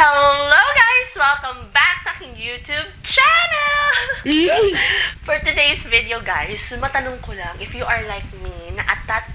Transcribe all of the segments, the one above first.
Hello guys! Welcome back sa aking YouTube channel! For today's video guys, matanong ko lang, if you are like me, naatat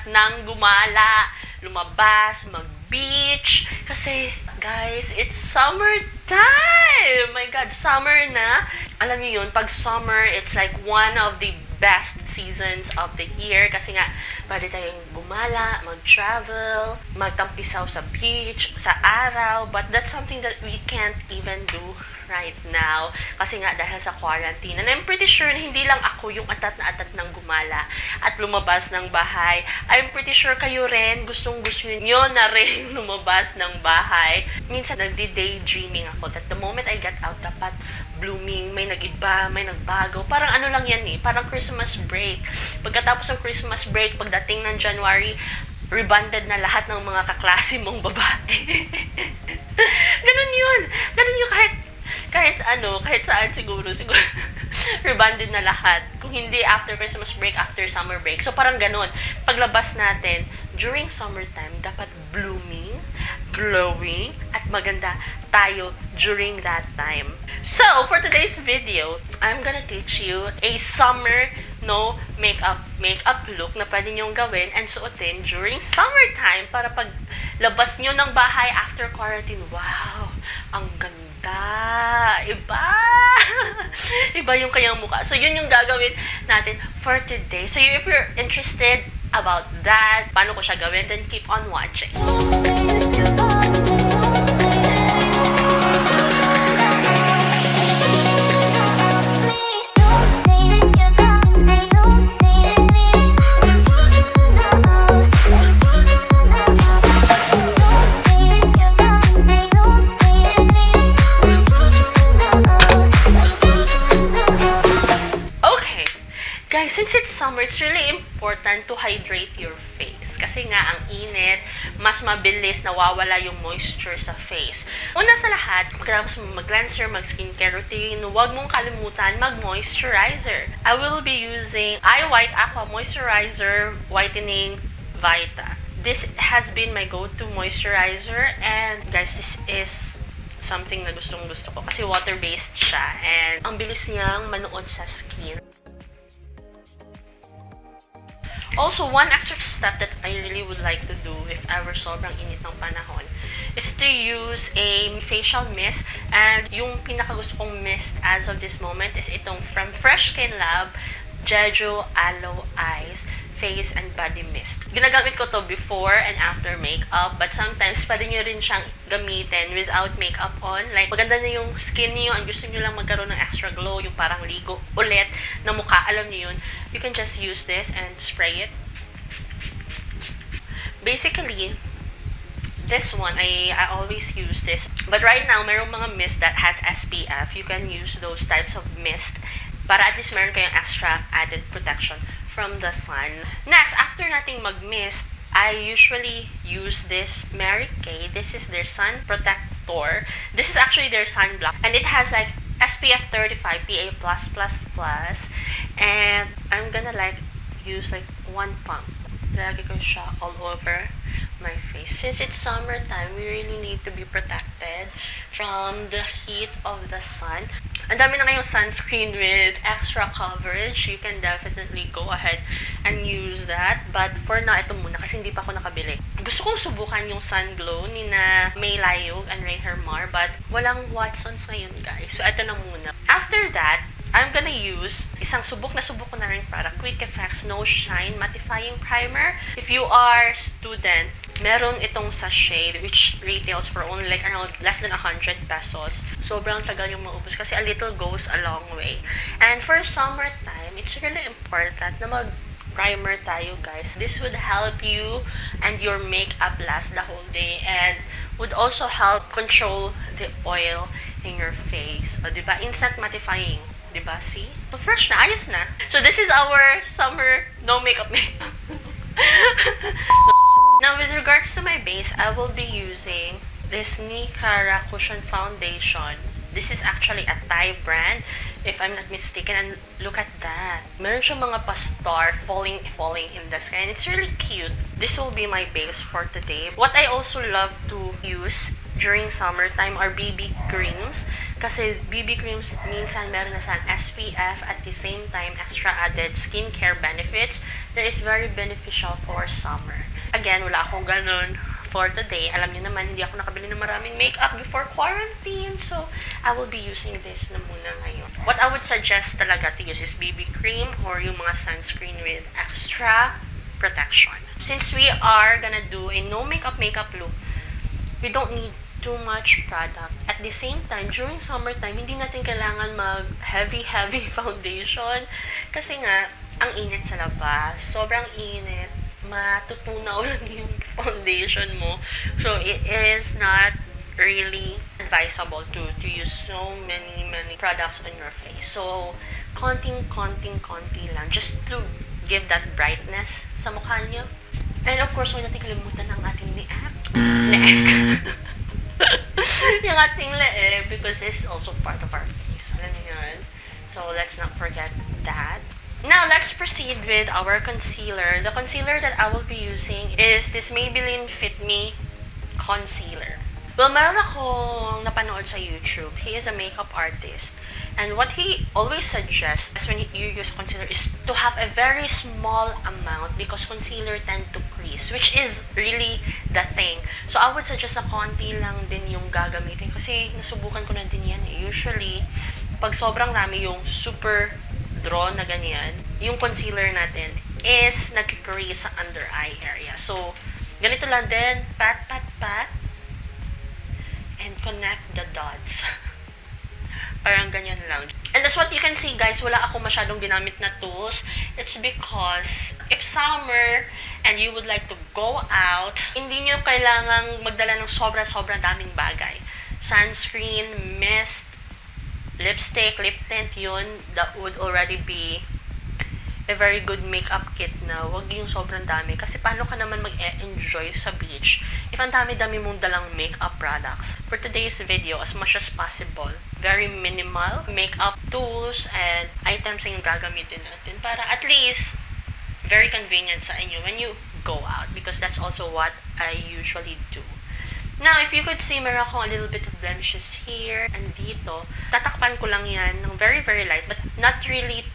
ng gumala, lumabas, mag-beach, kasi guys, it's summertime! My God, summer na! Alam niyo yun, pag summer, it's like one of the best seasons of the year kasi nga pwede tayong gumala, mag-travel, magtampisaw sa beach, sa araw, but that's something that we can't even do right now kasi nga dahil sa quarantine. And I'm pretty sure na hindi lang ako yung atat na atat ng gumala at lumabas ng bahay. I'm pretty sure kayo rin gustong-gusto nyo na rin lumabas ng bahay. Minsan nagdi-daydreaming ako that the moment I get out, dapat blooming, may nag-iba, may nagbago. Parang ano lang yan eh, parang Christmas break. Pagkatapos ng Christmas break, pagdating ng January, rebonded na lahat ng mga kaklase mong babae. Ganun yun. Ganun yun kahit saan siguro. Rebonded na lahat. Kung hindi after Christmas break, after summer break. So parang ganun. Paglabas natin, during summertime, dapat blooming, glowing, at maganda tayo during that time. So, for today's video, I'm gonna teach you a summer no makeup look na pwede nyong gawin and suotin during summertime para pag labas nyo ng bahay after quarantine, wow, ang ganda! Iba! Iba yung kanyang mukha. So, yun yung gagawin natin for today. So, if you're interested about that, paano ko siya gawin, then keep on watching. Guys, since it's summer, it's really important to hydrate your face. Kasi nga, ang init, mas mabilis nawawala yung moisture sa face. Una sa lahat, pagkatapos mag-cleanser, mag-skincare routine, huwag mong kalimutan mag-moisturizer. I will be using Iwhite Aqua Moisturizer Whitening Vita. This has been my go-to moisturizer, and guys, this is something na gustong-gusto ko kasi water-based siya and ang bilis niyang manood sa skin. Also, one extra step that I really would like to do if ever sobrang init ng panahon is to use a facial mist. And yung pinakagusto kong mist as of this moment is itong from Fresh Skin Lab, Jeju Aloe Face and Body Mist. Ginagamit ko to before and after makeup, but sometimes pwede nyo rin siyang gamitin without makeup on. Like, maganda na yung skin niyo and gusto nyo lang magkaroon ng extra glow, yung parang ligo ulit na mukha, alam nyo yun. You can just use this and spray it. Basically, this one, I always use this. But right now, mayroong mga mist that has SPF. You can use those types of mist para at least meron kayong extra added protection from the sun. Next, after nating mag-mist, I usually use this Mary Kay. This is their sun protector. This is actually their sunblock. And it has like SPF 35 PA+++. And I'm gonna like use like one pump. Lagi ko siya all over my face. Since it's summertime, we really need to be protected from the heat of the sun. Ang dami na ngayong sunscreen with extra coverage. You can definitely go ahead and use that. But for now, ito muna kasi hindi pa ako nakabili. Gusto kong subukan yung sun glow ni na May Layog and Ray Hermar, but walang Watsons ngayon guys. So ito na muna. After that, I'm gonna use isang subok ko na rin para QuickFX No Shine Mattifying Primer. If you are student, meron itong sachet which retails for only like around less than 100 pesos. Sobrang tagal yung maubos kasi a little goes a long way. And for summertime, it's really important na mag-primer tayo guys. This would help you and your makeup last the whole day and would also help control the oil in your face. O, diba? Instant mattifying. Diba? See? So, fresh na. Ayos na. So, this is our summer no makeup. Now, with regards to my base, I will be using this Nicara Cushion Foundation This is actually a Thai brand, if I'm not mistaken. And look at that. Meron siyang mga pa-star falling in the sky. And it's really cute. This will be my base for today. What I also love to use during summertime are BB creams. Kasi BB creams minsan meron na siyang SPF at the same time extra added skincare benefits that is very beneficial for summer. Again, wala akong ganun for today. Alam niyo naman, hindi ako nakabili ng maraming makeup before quarantine. So, I will be using this na muna ngayon. What I would suggest talaga to use is BB cream or yung mga sunscreen with extra protection. Since we are gonna do a no makeup look, we don't need too much product. At the same time, during summertime, hindi natin kailangan mag heavy foundation. Kasi nga, ang init sa labas. Sobrang init. Matutunaw lang yung foundation mo. So, it is not really advisable to use so many products on your face. So, konting lang. Just to give that brightness sa mukha niyo. And of course, huwag natin kalimutan ang ating neck. Yung ating leeg, because this is also part of our face. Alam niyo yun? So, let's not forget that. Now, let's proceed with our concealer. The concealer that I will be using is this Maybelline Fit Me Concealer. Well, meron akong napanood sa YouTube. He is a makeup artist. And what he always suggests when you use concealer is to have a very small amount because concealer tend to crease, which is really the thing. So, I would suggest na konti lang din yung gagamitin kasi nasubukan ko na din yan. Usually, pag sobrang rami yung super draw na ganyan, yung concealer natin is nag-crease sa under eye area. So, ganito lang din, pat, and connect the dots. Parang ganyan lang. And that's what you can see, guys. Wala ako masyadong ginamit na tools. It's because if summer and you would like to go out, hindi nyo kailangang magdala ng sobrang daming bagay. Sunscreen, mist, lipstick, lip tint, yun, that would already be a very good makeup kit na wag yung sobrang dami. Kasi paano ka naman mag-enjoy sa beach if ang dami-dami mong dalang makeup products? For today's video, as much as possible, very minimal makeup tools and items yung gagamitin natin para at least very convenient sa inyo when you go out, because that's also what I usually do. Now, if you could see, meron akong a little bit of blemishes here and dito. Tatakpan ko lang yan ng very light, but not really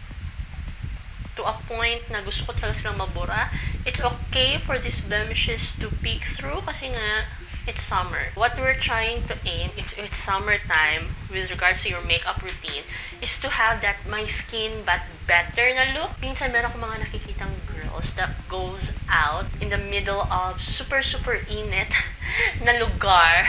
to a point na gusto ko talaga silang mabura. It's okay for these blemishes to peek through kasi nga, it's summer. What we're trying to aim, if it's summertime, with regards to your makeup routine, is to have that my skin but better na look. Minsan meron akong mga nakikitang girls that goes out in the middle of super init na lugar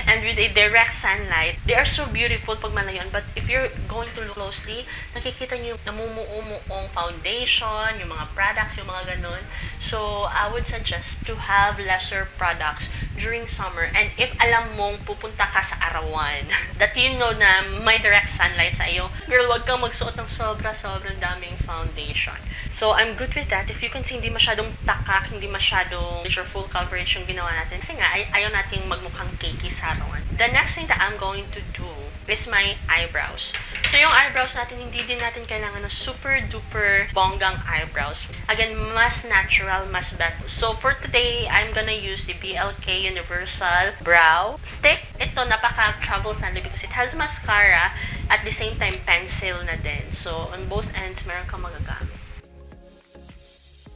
and with a direct sunlight. They are so beautiful pag malayon, but if you're going to look closely, nakikita nyo yung namumuong foundation, yung mga products, yung mga ganun. So, I would suggest to have lesser products during summer. And if alam mong pupunta ka sa arawan, that you know na may direct sunlight sa iyo, girl, wag kang magsuot ng sobrang daming foundation. So, I'm good with that. If you can see, hindi masyadong takak, hindi masyadong full coverage yung ginawa natin. Kasi nga, ayaw nating magmukhang cakey sa arawan. The next thing that I'm going to do is my eyebrows. So, yung eyebrows natin, hindi din natin kailangan ng super duper bonggang eyebrows. Again, mas natural, mas better. So, for today, I'm gonna use the BLK Universal Brow Stick. Ito, napaka-travel friendly because it has mascara at the same time pencil na din. So, on both ends, meron kang magagamit.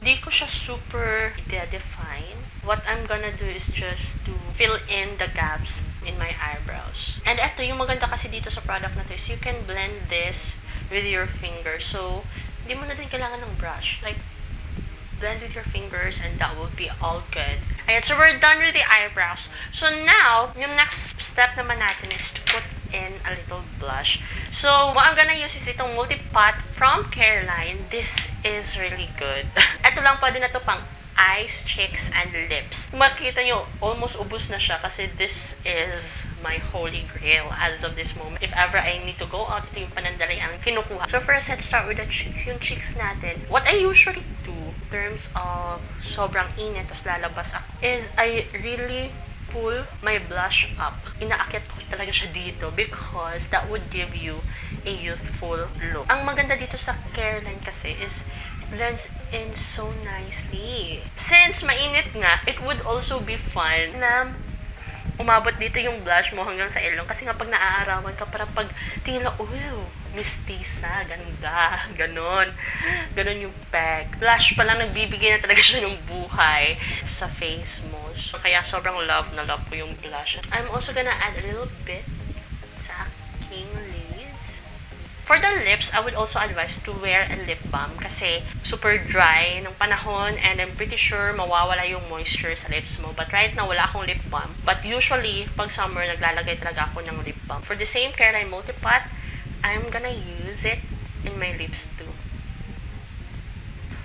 Di ko siya super define. What I'm gonna do is just to fill in the gaps in my eyebrows. And eto, yung maganda kasi dito sa product na to is you can blend this with your fingers. So, hindi mo na din kailangan ng brush. Like, blend with your fingers and that will be all good. Ayan, so we're done with the eyebrows. So now, yung next step naman natin is to put in a little blush. So, what I'm gonna use is itong Multi Pot from Careline. This is really good. Ito lang pwede na to pang eyes, cheeks, and lips. Makita nyo, almost ubus na siya kasi this is my holy grail as of this moment. If ever I need to go out, ito yung panandali ang kinukuha. So first, let's start with the cheeks. Yung cheeks natin, what I usually do in terms of sobrang init tas lalabas ako is I really pull my blush up. Inaakyat ko talaga siya dito because that would give you a youthful look. Ang maganda dito sa Careline kasi is blends in so nicely. Since mainit nga, it would also be fun na umabot dito yung blush mo hanggang sa ilong. Kasi nga pag naaarawan ka, parang pag tingin lang, mistisa, ganda, ganon. Ganon yung peg. Blush pa lang, nagbibigay na talaga siya ng buhay sa face mo. So, kaya sobrang love na love ko yung blush. I'm also gonna add a little bit sa aking lids. For the lips, I would also advise to wear a lip balm kasi super dry ng panahon and I'm pretty sure mawawala yung moisture sa lips mo. But right now, wala akong lip balm. But usually, pag summer, naglalagay talaga ako ng lip balm. For the same Careline Multi Pot, I'm gonna use it in my lips too.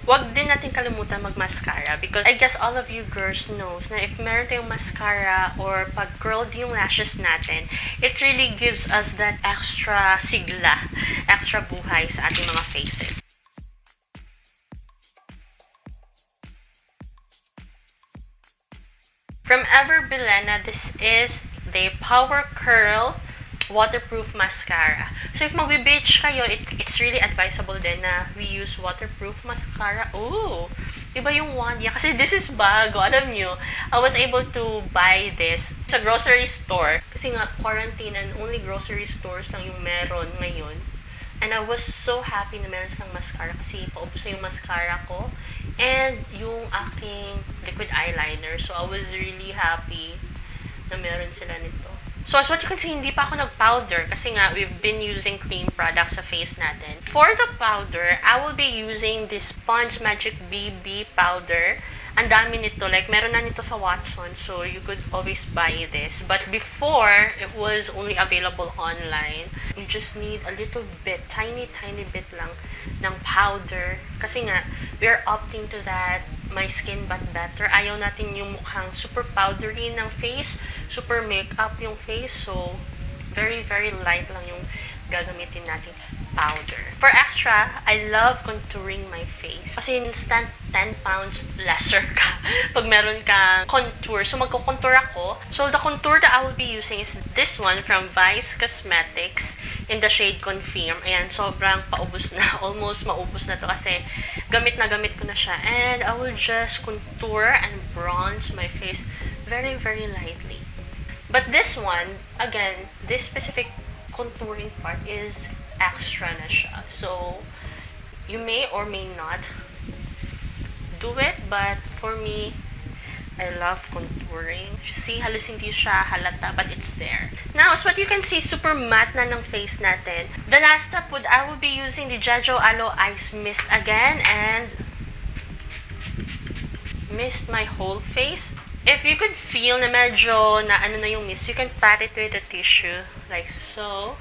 Wag din natin kalimutan mag-mascara because I guess all of you girls knows na if meron tayong mascara or pag curled yung lashes natin, it really gives us that extra sigla, extra buhay sa ating mga faces. From Ever Bilena, this is the Power Curl waterproof mascara. So if magbe-beach kayo, it's really advisable din na we use waterproof mascara. Oh, iba yung wand. Yeah, kasi this is bago. Alam nyo, I was able to buy this sa grocery store. Kasi nga, quarantine and only grocery stores lang yung meron ngayon. And I was so happy na meron silang mascara kasi paubos na yung mascara ko and yung aking liquid eyeliner. So I was really happy na meron sila nito. So, as what you can see, hindi pa ako nag-powder kasi nga, we've been using cream products sa face natin. For the powder, I will be using this Sponge Magic BB powder. Ang dami nito. Like, meron na nito sa Watson. So, you could always buy this. But before, it was only available online. You just need a little bit, tiny bit lang ng powder. Kasi nga, we're opting to that my skin but better. Ayaw natin yung mukhang super powdery ng face, super makeup yung face. So, very light lang yung gagamitin natin powder. For extra, I love contouring my face. Kasi instant 10 pounds lesser ka pag meron kang contour. So, magko-contour ako. So, the contour that I will be using is this one from Vice Cosmetics in the shade Confirm. Ayan, sobrang paubos na. Almost maubos na to kasi gamit na gamit ko na siya. And I will just contour and bronze my face very lightly. But this one, again, this specific contouring part is extra na siya. So, you may or may not do it, but for me, I love contouring. See, halos hindi siya halata, but it's there. Now, as what you can see, super matte na ng face natin. The last step would, I will be using the Jeju Aloe Ice Mist again, and mist my whole face. If you could feel na medyo na ano na yung mist, you can pat it with a tissue, like so.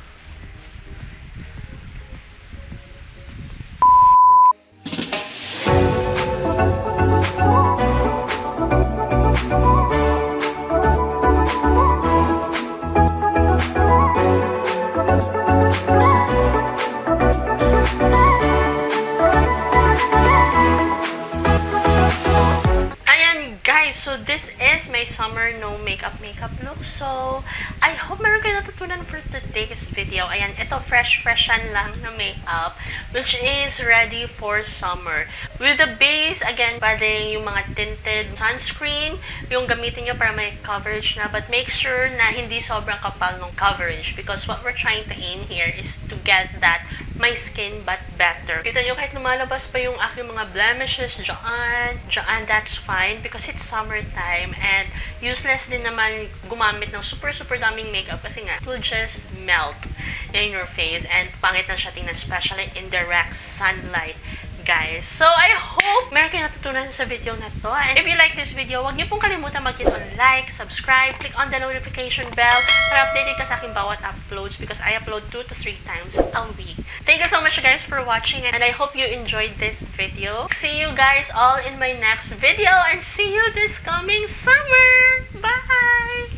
So, this is my summer no makeup look. So, I hope meron kayo natutunan for today's video. Ayan, ito fresh-freshan lang na makeup which is ready for summer. With the base, again, pwedeng yung mga tinted sunscreen, yung gamitin nyo para may coverage na. But make sure na hindi sobrang kapal ng coverage because what we're trying to aim here is to get that my skin but better. Kita nyo, kahit lumalabas pa yung aking mga blemishes dyan, that's fine because it's summertime and useless din naman gumamit ng super daming makeup kasi nga, it will just melt in your face and pangit na siya tingnan, especially in direct sunlight, guys. So, I hope meron kayo natutunan sa video na to. And if you like this video, huwag niyo pong kalimutan mag-hit on like, subscribe, click on the notification bell para updated ka sa aking bawat uploads because I upload 2 to 3 times a week. Thank you so much, guys, for watching and I hope you enjoyed this video. See you guys all in my next video and see you this coming summer! Bye!